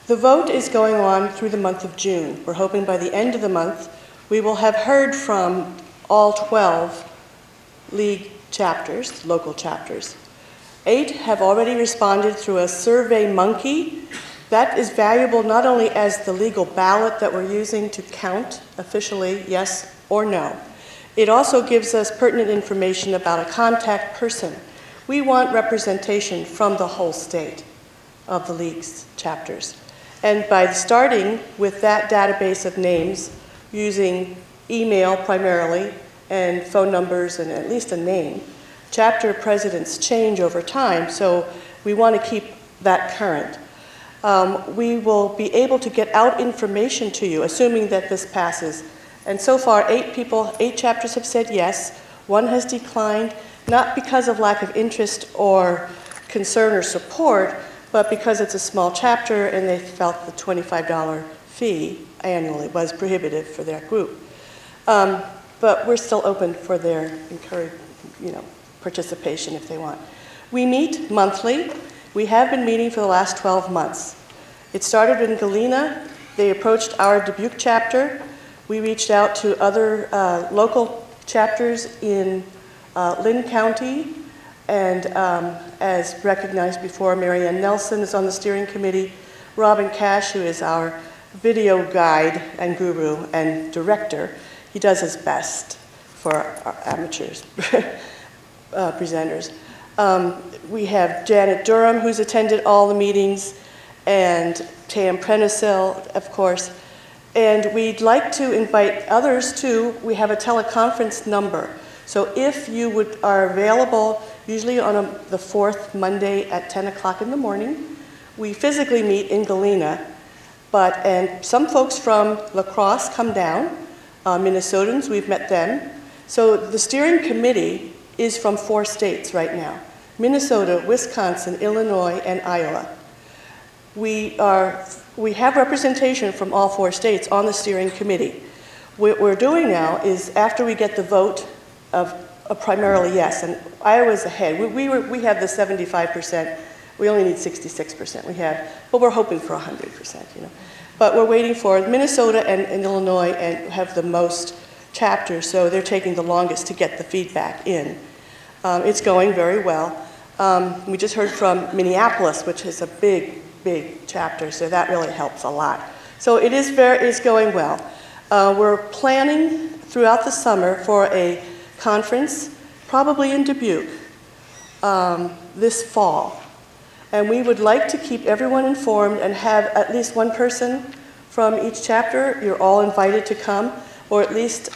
The vote is going on through the month of June. We're hoping by the end of the month we will have heard from all 12 league chapters, local chapters. 8 have already responded through a Survey Monkey. That is valuable not only as the legal ballot that we're using to count officially yes or no. It also gives us pertinent information about a contact person. We want representation from the whole state of the league's chapters. And by starting with that database of names, using email primarily, and phone numbers and at least a name, chapter presidents change over time, so we want to keep that current. We will be able to get out information to you, assuming that this passes. And so far, 8 chapters have said yes. 1 has declined, not because of lack of interest or concern or support, but because it's a small chapter and they felt the $25 fee annually was prohibitive for their group. But we're still open for their participation if they want. We meet monthly. We have been meeting for the last 12 months. It started in Galena. They approached our Dubuque chapter. We reached out to other local chapters in Lynn County, and as recognized before, Mary Ann Nelson is on the steering committee. Robin Cash, who is our video guide and guru and director, he does his best for our amateurs presenters. We have Janet Durham, who's attended all the meetings, and Tam Prenicil, of course. And we'd like to invite others too. We have a teleconference number. So if you are available, usually on the 4th Monday at 10 o'clock in the morning, we physically meet in Galena, and some folks from La Crosse come down, Minnesotans, we've met them. So the steering committee is from 4 states right now: Minnesota, Wisconsin, Illinois, and Iowa. We have representation from all 4 states on the steering committee. What we're doing now is, after we get the vote of primarily yes, and Iowa's ahead. We have the 75%. We only need 66%. But we're hoping for 100%. But we're waiting for Minnesota and Illinois, and have the most chapters, so they're taking the longest to get the feedback in. It's going very well. We just heard from Minneapolis, which is a big chapter, so that really helps a lot. So it's going well. We're planning throughout the summer for a conference, probably in Dubuque, this fall. And we would like to keep everyone informed and have at least one person from each chapter. You're all invited to come, or at least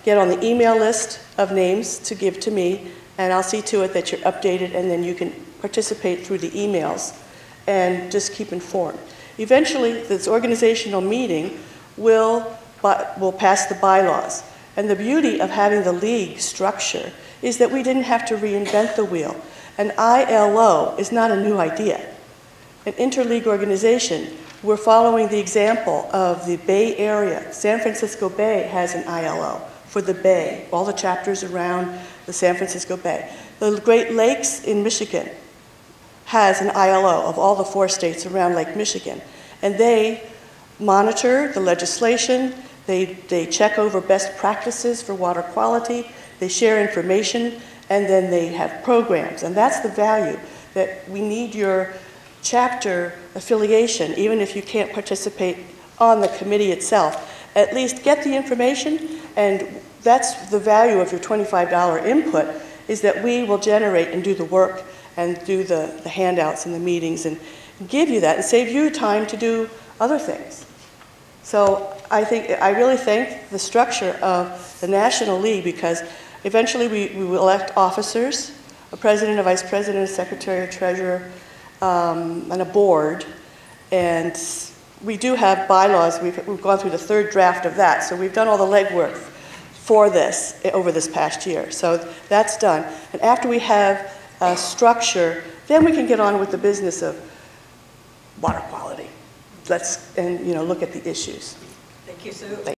get on the email list of names to give to me, and I'll see to it that you're updated, and then you can participate through the emails and just keep informed. Eventually, this organizational meeting will pass the bylaws. And the beauty of having the league structure is that we didn't have to reinvent the wheel. An ILO is not a new idea. An interleague organization, we're following the example of the Bay Area. San Francisco Bay has an ILO for the Bay, all the chapters around the San Francisco Bay. The Great Lakes in Michigan has an ILO of all the 4 states around Lake Michigan. And they monitor the legislation, they check over best practices for water quality, they share information, and then they have programs. And that's the value, that we need your chapter affiliation, even if you can't participate on the committee itself. At least get the information, and that's the value of your $25 input, is that we will generate and do the work and do the handouts and the meetings and give you that and save you time to do other things. So I really thank the structure of the National League, because eventually we will elect officers, a president, a vice president, a secretary, a treasurer, and a board. And we do have bylaws. We've gone through the 3rd draft of that. So we've done all the legwork for this over this past year. So that's done. And after we have a structure, then we can get on with the business of water quality. Look at the issues. Thank you, Sue.